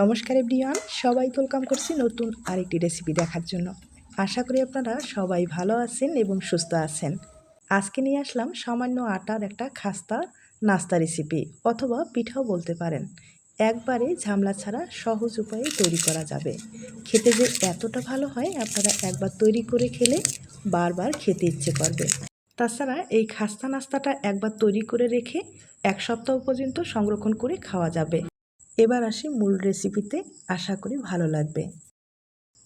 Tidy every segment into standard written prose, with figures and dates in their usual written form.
নমস্কার এভরিওয়ান, সবাইকে ওয়েলকাম করছি নতুন আরেকটি রেসিপি দেখার জন্য। আশা করি আপনারা সবাই ভালো আছেন এবং সুস্থ আছেন। আজকে নিয়ে আসলাম সামান্য আটার একটা খাস্তা নাস্তা রেসিপি, অথবা পিঠাও বলতে পারেন। একবারে ঝামেলা ছাড়া সহজ উপায়ে তৈরি করা যাবে। খেতে যে এতটা ভালো হয়, আপনারা একবার তৈরি করে খেলে বারবার খেতে ইচ্ছে করবে। তাছাড়া এই খাস্তা নাস্তাটা একবার তৈরি করে রেখে এক সপ্তাহ পর্যন্ত সংরক্ষণ করে খাওয়া যাবে। এবার আসি মূল রেসিপিতে, আশা করি ভালো লাগবে।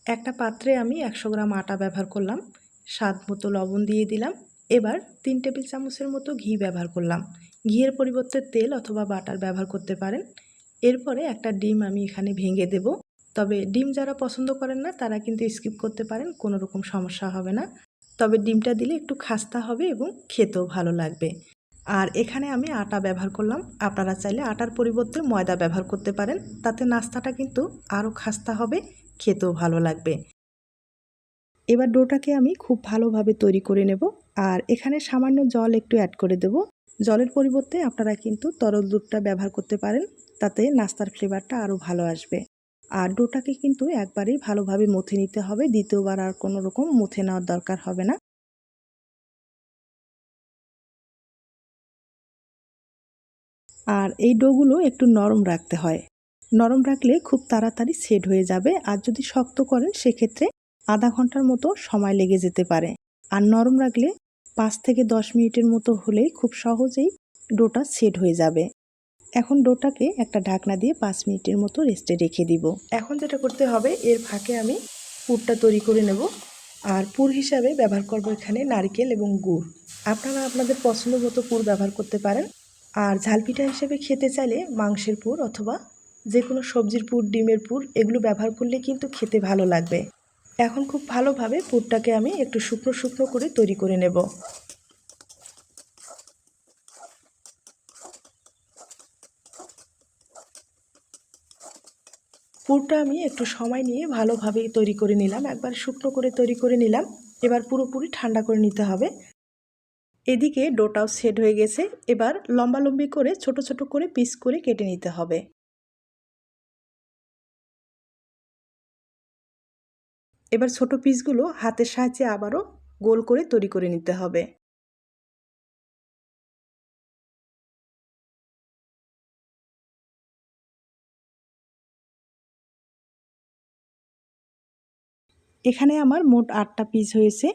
একটা পাত্রে আমি 100 গ্রাম আটা ব্যবহার করলাম, স্বাদ মতো লবণ দিয়ে দিলাম। এবার 3 টেবিল চামচের মতো ঘি ব্যবহার করলাম। ঘিয়ের পরিবর্তে তেল অথবা বাটার ব্যবহার করতে পারেন। এরপরে একটা ডিম আমি এখানে ভেঙে দেব। তবে ডিম যারা পছন্দ করেন না তারা কিন্তু স্কিপ করতে পারেন, কোনো রকম সমস্যা হবে না। তবে ডিমটা দিলে একটু খাস্তা হবে এবং খেতেও ভালো লাগবে। আর এখানে আমি আটা ব্যবহার করলাম, আপনারা চাইলে আটার পরিবর্তে ময়দা ব্যবহার করতে পারেন। তাতে নাস্তাটা কিন্তু আরও খাস্তা হবে, খেতেও ভালো লাগবে। এবার ডোটাকে আমি খুব ভালোভাবে তৈরি করে নেব। আর এখানে সামান্য জল একটু অ্যাড করে দেব। জলের পরিবর্তে আপনারা কিন্তু তরল দুধটা ব্যবহার করতে পারেন, তাতে নাস্তার ফ্লেভারটা আরও ভালো আসবে। আর ডোটাকে কিন্তু একবারেই ভালোভাবে মথে নিতে হবে, দ্বিতীয়বার আর কোনো রকম মথে নেওয়ার দরকার হবে না। আর এই ডোগুলো একটু নরম রাখতে হয়। নরম রাখলে খুব তাড়াতাড়ি সেট হয়ে যাবে। আর যদি শক্ত করেন সেক্ষেত্রে আধা ঘন্টার মতো সময় লেগে যেতে পারে। আর নরম রাখলে 5 থেকে 10 মিনিটের মতো হলেই খুব সহজেই ডোটা সেট হয়ে যাবে। এখন ডোটাকে একটা ঢাকনা দিয়ে 5 মিনিটের মতো রেস্টে রেখে দিব। এখন যেটা করতে হবে, এর ফাঁকে আমি পুরটা তৈরি করে নেব। আর পুর হিসাবে ব্যবহার করব এখানে নারকেল এবং গুড়। আপনারা আপনাদের পছন্দ মতো পুর ব্যবহার করতে পারেন। আর ঝালপিঠা হিসেবে খেতে চাইলে মাংসের পুর অথবা যে কোনো সবজির পুর, ডিমের পুর, এগুলো ব্যবহার করলে কিন্তু খেতে ভালো লাগবে। এখন খুব ভালোভাবে পুরটাকে আমি একটু শুকনো শুকনো করে তৈরি করে নেব। পুরটা আমি একটু সময় নিয়ে ভালোভাবে তৈরি করে নিলাম, একবার শুকনো করে তৈরি করে নিলাম। এবার পুরোপুরি ঠান্ডা করে নিতে হবে। এদিকে ডোটাও সেট হয়ে গেছে। এবার লম্বালম্বি করে ছোট ছোট করে পিস করে কেটে নিতে হবে। এবার ছোট পিসগুলো হাতের সাহায্যে আবারও গোল করে তৈরি করে নিতে হবে। এখানে আমার মোট 8টা পিস হয়েছে।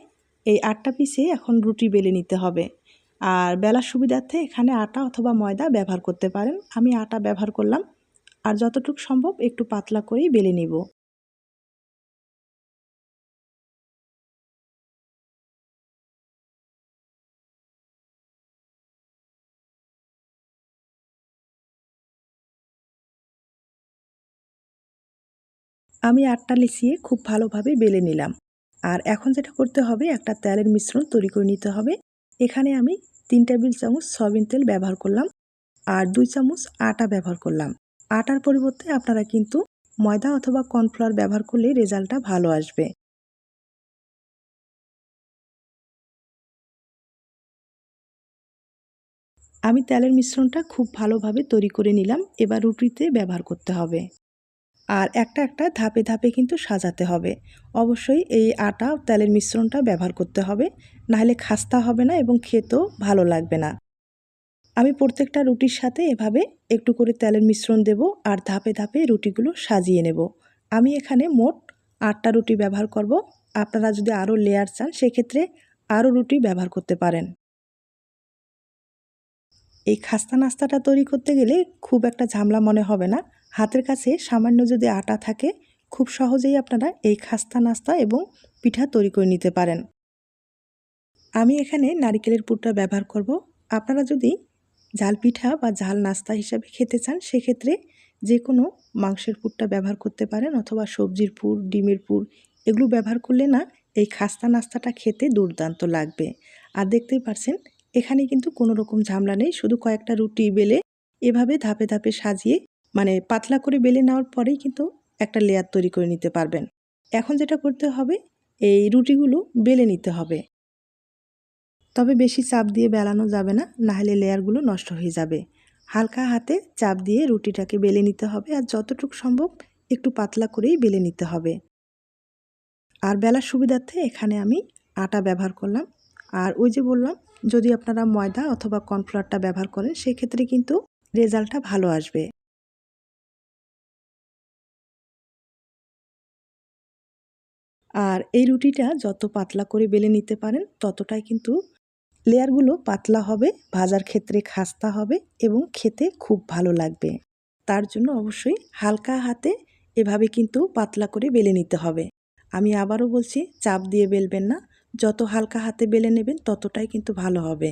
এই 8টা পিসে এখন রুটি বেলে নিতে হবে। আর বেলার সুবিধার্থে এখানে আটা অথবা ময়দা ব্যবহার করতে পারেন। আমি আটা ব্যবহার করলাম। আর যতটুকু সম্ভব একটু পাতলা করেই বেলে নিব। আমি আটটা লিচিয়ে খুব ভালোভাবে বেলে নিলাম। আর এখন যেটা করতে হবে, একটা তেলের মিশ্রণ তৈরি করে নিতে হবে। এখানে আমি 3 টেবিল চামচ সয়াবিন তেল ব্যবহার করলাম। আর 2 চামচ আটা ব্যবহার করলাম। আটার পরিবর্তে আপনারা কিন্তু ময়দা অথবা কর্নফ্লাওয়ার ব্যবহার করলে রেজাল্টটা ভালো আসবে। আমি তেলের মিশ্রণটা খুব ভালোভাবে তৈরি করে নিলাম। এবার রুটিতে ব্যবহার করতে হবে। আর একটা একটা ধাপে ধাপে কিন্তু সাজাতে হবে। অবশ্যই এই আটা তেলের মিশ্রণটা ব্যবহার করতে হবে, নাহলে খাস্তা হবে না এবং খেতেও ভালো লাগবে না। আমি প্রত্যেকটা রুটির সাথে এভাবে একটু করে তেলের মিশ্রণ দেব আর ধাপে ধাপে রুটিগুলো সাজিয়ে নেব। আমি এখানে মোট 8টা রুটি ব্যবহার করব। আপনারা যদি আরও লেয়ার চান সেক্ষেত্রে আরও রুটি ব্যবহার করতে পারেন। এই খাস্তা নাস্তাটা তৈরি করতে গেলে খুব একটা ঝামেলা মনে হবে না। হাতের কাছে সামান্য যদি আটা থাকে, খুব সহজেই আপনারা এই খাস্তা নাস্তা এবং পিঠা তৈরি করে নিতে পারেন। আমি এখানে নারিকেলের পুরটা ব্যবহার করব। আপনারা যদি ঝাল পিঠা বা ঝাল নাস্তা হিসাবে খেতে চান সেক্ষেত্রে যে কোনো মাংসের পুরটা ব্যবহার করতে পারেন, অথবা সবজির পুর, ডিমের পুর, এগুলো ব্যবহার করলে না এই খাস্তা নাস্তাটা খেতে দুর্দান্ত লাগবে। আর দেখতেই পারছেন এখানে কিন্তু কোনো রকম ঝামেলা নেই। শুধু কয়েকটা রুটি বেলে এভাবে ধাপে ধাপে সাজিয়ে, মানে পাতলা করে বেলে নেওয়ার পরেই কিন্তু একটা লেয়ার তৈরি করে নিতে পারবেন। এখন যেটা করতে হবে, এই রুটিগুলো বেলে নিতে হবে। তবে বেশি চাপ দিয়ে বেলানো যাবে না, নাহলে লেয়ারগুলো নষ্ট হয়ে যাবে। হালকা হাতে চাপ দিয়ে রুটিটাকে বেলে নিতে হবে, আর যতটুকু সম্ভব একটু পাতলা করেই বেলে নিতে হবে। আর বেলার সুবিধার্থে এখানে আমি আটা ব্যবহার করলাম। আর ওই যে বললাম, যদি আপনারা ময়দা অথবা কর্নফ্লাওয়ারটা ব্যবহার করেন সেক্ষেত্রে কিন্তু রেজাল্টটা ভালো আসবে। আর এই রুটিটা যত পাতলা করে বেলে নিতে পারেন ততটাই কিন্তু লেয়ারগুলো পাতলা হবে, ভাজার ক্ষেত্রে খাস্তা হবে এবং খেতে খুব ভালো লাগবে। তার জন্য অবশ্যই হালকা হাতে এভাবে কিন্তু পাতলা করে বেলে নিতে হবে। আমি আবারও বলছি, চাপ দিয়ে বেলবেন না, যত হালকা হাতে বেলে নেবেন ততটাই কিন্তু ভালো হবে।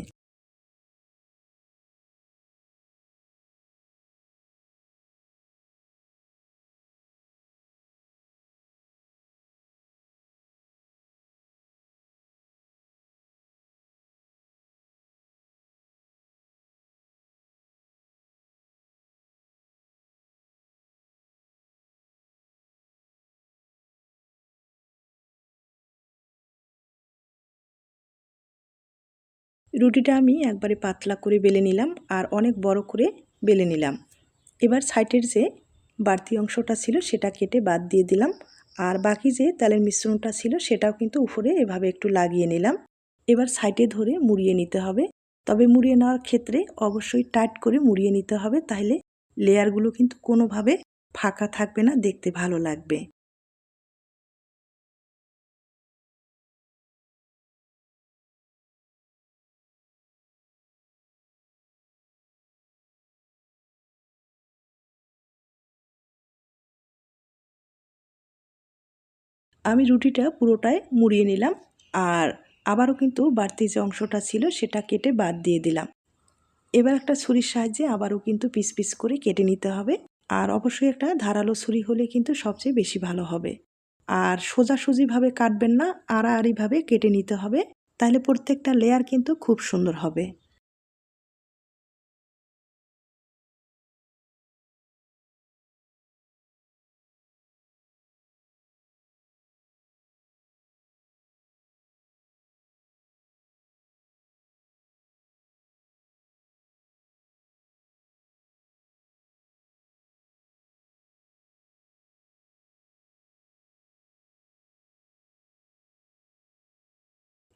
রুটিটা আমি একবারে পাতলা করে বেলে নিলাম আর অনেক বড় করে বেলে নিলাম। এবার সাইডের যে বাড়তি অংশটা ছিল সেটা কেটে বাদ দিয়ে দিলাম। আর বাকি যে তেলের মিশ্রণটা ছিল সেটাও কিন্তু উপরে এভাবে একটু লাগিয়ে নিলাম। এবার সাইডে ধরে মুড়িয়ে নিতে হবে। তবে মুড়িয়ে নেওয়ার ক্ষেত্রে অবশ্যই টাইট করে মুড়িয়ে নিতে হবে, তাহলে লেয়ারগুলো কিন্তু কোনোভাবে ফাঁকা থাকবে না, দেখতে ভালো লাগবে। আমি রুটিটা পুরোটাই মুড়িয়ে নিলাম আর আবারও কিন্তু বাড়তি যে অংশটা ছিল সেটা কেটে বাদ দিয়ে দিলাম। এবার একটা ছুরির সাহায্যে আবারও কিন্তু পিস পিস করে কেটে নিতে হবে। আর অবশ্যই একটা ধারালো ছুরি হলে কিন্তু সবচেয়ে বেশি ভালো হবে। আর সোজাসুজিভাবে কাটবেন না, আড়াআড়িভাবে কেটে নিতে হবে, তাহলে প্রত্যেকটা লেয়ার কিন্তু খুব সুন্দর হবে।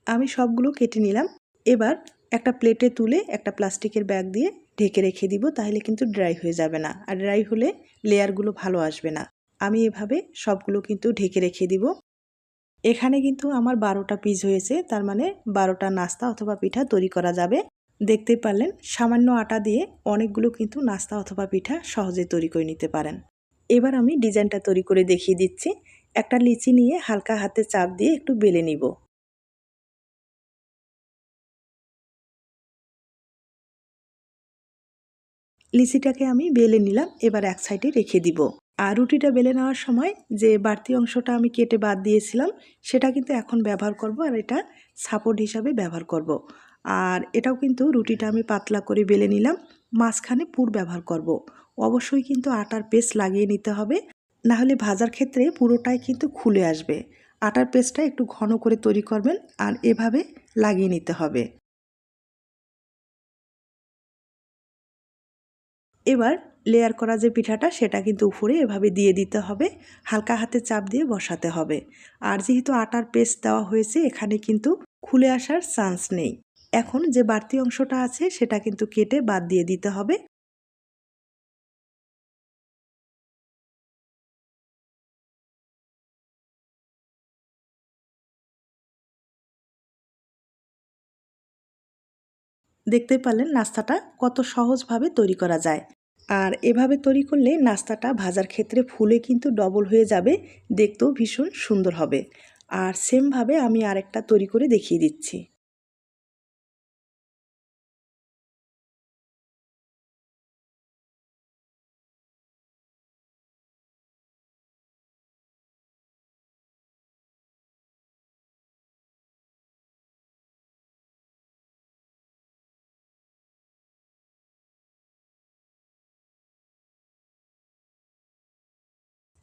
আমি সবগুলো কেটে নিলাম। এবার একটা প্লেটে তুলে একটা প্লাস্টিকের ব্যাগ দিয়ে ঢেকে রেখে দিব, তাহলে কিন্তু ড্রাই হয়ে যাবে না, আর ড্রাই হলে লেয়ারগুলো ভালো আসবে না। আমি এভাবে সবগুলো কিন্তু ঢেকে রেখে দিব। এখানে কিন্তু আমার 12টা পিস হয়েছে, তার মানে 12টা নাস্তা অথবা পিঠা তৈরি করা যাবে। দেখতে পারলেন, সামান্য আটা দিয়ে অনেকগুলো কিন্তু নাস্তা অথবা পিঠা সহজে তৈরি করে নিতে পারেন। এবার আমি ডিজাইনটা তৈরি করে দেখিয়ে দিচ্ছি। একটা লিচি নিয়ে হালকা হাতে চাপ দিয়ে একটু বেলে নিব। লিচিটাকে আমি বেলে নিলাম, এবার এক সাইডে রেখে দিব। আর রুটিটা বেলে নেওয়ার সময় যে বাড়তি অংশটা আমি কেটে বাদ দিয়েছিলাম সেটা কিন্তু এখন ব্যবহার করব, আর এটা সাপোর্ট হিসাবে ব্যবহার করব। আর এটাও কিন্তু রুটিটা আমি পাতলা করে বেলে নিলাম, মাঝখানে পুর ব্যবহার করব। অবশ্যই কিন্তু আটার পেস্ট লাগিয়ে নিতে হবে, না হলে ভাজার ক্ষেত্রে পুরোটাই কিন্তু খুলে আসবে। আটার পেস্টটা একটু ঘন করে তৈরি করবেন আর এভাবে লাগিয়ে নিতে হবে। এবার লেয়ার করা যে পিঠাটা সেটা কিন্তু উপরে এভাবে দিয়ে দিতে হবে, হালকা হাতে চাপ দিয়ে বসাতে হবে। আর যেহেতু আটার পেস্ট দেওয়া হয়েছে এখানে কিন্তু খুলে আসার চান্স নেই। এখন যে বাড়তি অংশটা আছে সেটা কিন্তু কেটে বাদ দিয়ে দিতে হবে। দেখতে পারলেন নাস্তাটা কত সহজভাবে তৈরি করা যায়। আর এভাবে তৈরি করলে নাস্তাটা ভাজার ক্ষেত্রে ফুলে কিন্তু ডবল হয়ে যাবে, দেখতেও ভীষণ সুন্দর হবে। আর সেমভাবে আমি আরেকটা তৈরি করে দেখিয়ে দিচ্ছি।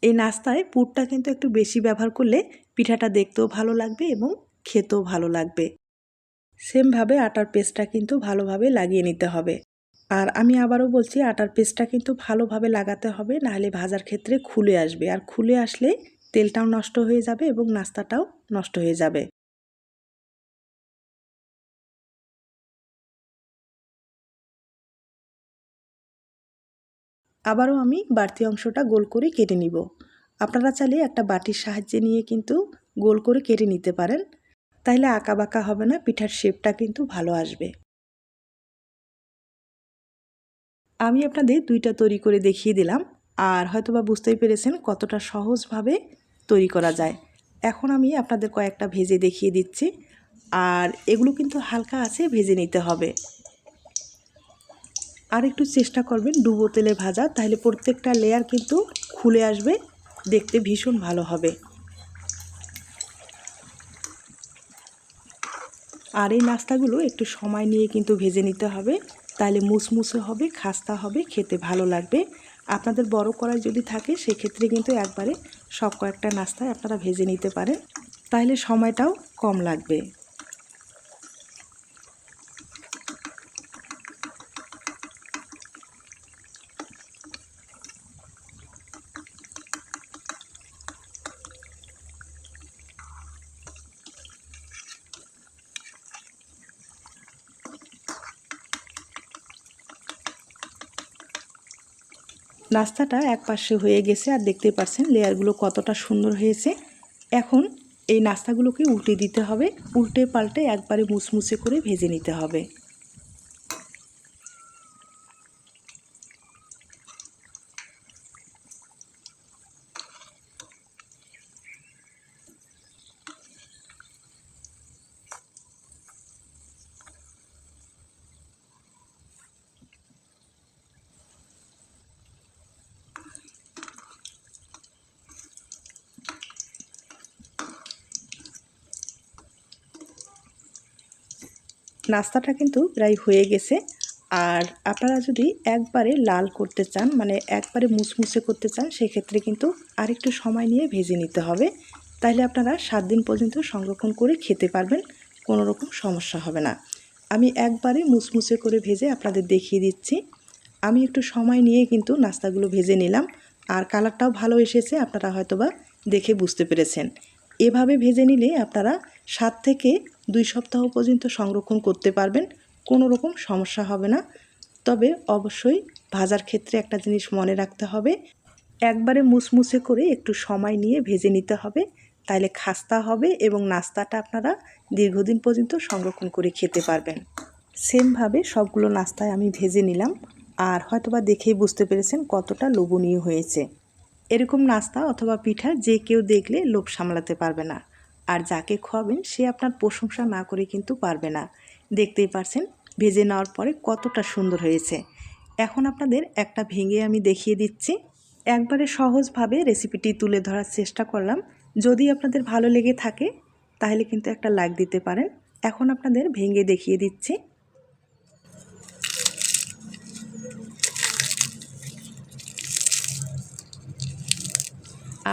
এই নাস্তায় পুরটা কিন্তু একটু বেশি ব্যবহার করলে পিঠাটা দেখতেও ভালো লাগবে এবং খেতেও ভালো লাগবে। সেমভাবে আটার পেস্টটা কিন্তু ভালোভাবে লাগিয়ে নিতে হবে। আর আমি আবারও বলছি, আটার পেস্টটা কিন্তু ভালোভাবে লাগাতে হবে, নাহলে ভাজার ক্ষেত্রে খুলে আসবে, আর খুলে আসলে তেলটাও নষ্ট হয়ে যাবে এবং নাস্তাটাও নষ্ট হয়ে যাবে। আবারও আমি বাড়তি অংশটা গোল করে কেটে নিব। আপনারা চাইলে একটা বাটির সাহায্যে নিয়ে কিন্তু গোল করে কেটে নিতে পারেন, তাইলে আঁকা বাঁকা হবে না, পিঠার শেপটা কিন্তু ভালো আসবে। আমি আপনাদের দুইটা তৈরি করে দেখিয়ে দিলাম, আর হয়তোবা বুঝতেই পেরেছেন কতটা সহজভাবে তৈরি করা যায়। এখন আমি আপনাদের কয়েকটা ভেজে দেখিয়ে দিচ্ছি, আর এগুলো কিন্তু হালকা আছে ভেজে নিতে হবে। আর একটু চেষ্টা করবেন ডুবো তেলে ভাজা, তাহলে প্রত্যেকটা লেয়ার কিন্তু খুলে আসবে, দেখতে ভীষণ ভালো হবে। আর এই নাস্তাগুলো একটু সময় নিয়ে কিন্তু ভেজে নিতে হবে, তাহলে মুসমুসে হবে, খাস্তা হবে, খেতে ভালো লাগবে। আপনাদের বড় কড়াই যদি থাকে সেক্ষেত্রে কিন্তু একবারে সব কয়েকটা নাস্তায় আপনারা ভেজে নিতে পারেন, তাহলে সময়টাও কম লাগবে। নাস্তাটা এক পাশে হয়ে গেছে, আর দেখতেই পাচ্ছেন লেয়ারগুলো কতটা সুন্দর হয়েছে। এখন এই নাস্তাগুলোকে উল্টে দিতে হবে, উল্টে পাল্টে একবারে মুসমুসে করে ভেজে নিতে হবে। নাস্তাটা কিন্তু প্রায় হয়ে গেছে। আর আপনারা যদি একবারে লাল করতে চান, মানে একবারে মুসমুসে করতে চান, সেক্ষেত্রে কিন্তু আরেকটু সময় নিয়ে ভেজে নিতে হবে, তাহলে আপনারা 7 দিন পর্যন্ত সংরক্ষণ করে খেতে পারবেন, কোনো রকম সমস্যা হবে না। আমি একবারে মুসমুসে করে ভেজে আপনাদের দেখিয়ে দিচ্ছি। আমি একটু সময় নিয়ে কিন্তু নাস্তাগুলো ভেজে নিলাম, আর কালারটাও ভালো এসেছে, আপনারা হয়তোবা দেখে বুঝতে পেরেছেন। এভাবে ভেজে নিলে আপনারা 7 থেকে 2 সপ্তাহ পর্যন্ত সংরক্ষণ করতে পারবেন, কোনো রকম সমস্যা হবে না। তবে অবশ্যই ভাজার ক্ষেত্রে একটা জিনিস মনে রাখতে হবে, একবারে মুসমুসে করে একটু সময় নিয়ে ভেজে নিতে হবে, তাইলে খাস্তা হবে এবং নাস্তাটা আপনারা দীর্ঘদিন পর্যন্ত সংরক্ষণ করে খেতে পারবেন। সেমভাবে সবগুলো নাস্তায় আমি ভেজে নিলাম, আর হয়তোবা দেখেই বুঝতে পেরেছেন কতটা লোভনীয় হয়েছে। এরকম নাস্তা অথবা পিঠা যে কেউ দেখলে লোভ সামলাতে পারবে না, আর যাকে খাওয়াবেন সে আপনার প্রশংসা না করে কিন্তু পারবে না। দেখতেই পারছেন ভেজে নেওয়ার পরে কতটা সুন্দর হয়েছে। এখন আপনাদের একটা ভেঙে আমি দেখিয়ে দিচ্ছি। একবারে সহজভাবে রেসিপিটি তুলে ধরার চেষ্টা করলাম। যদি আপনাদের ভালো লেগে থাকে তাহলে কিন্তু একটা লাইক দিতে পারেন। এখন আপনাদের ভেঙে দেখিয়ে দিচ্ছি।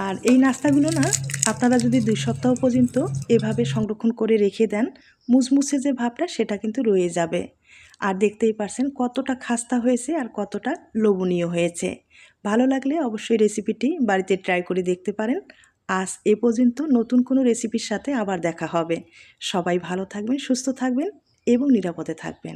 আর এই নাস্তাগুলো না, আপনারা যদি 2 সপ্তাহ পর্যন্ত এভাবে সংরক্ষণ করে রেখে দেন, মুসমুসে যে ভাবটা সেটা কিন্তু রয়ে যাবে। আর দেখতেই পারছেন কতটা খাস্তা হয়েছে আর কতটা লোভনীয় হয়েছে। ভালো লাগলে অবশ্যই রেসিপিটি বাড়িতে ট্রাই করে দেখতে পারেন। আজ এ পর্যন্ত, নতুন কোনো রেসিপির সাথে আবার দেখা হবে। সবাই ভালো থাকবেন, সুস্থ থাকবেন এবং নিরাপদে থাকবেন।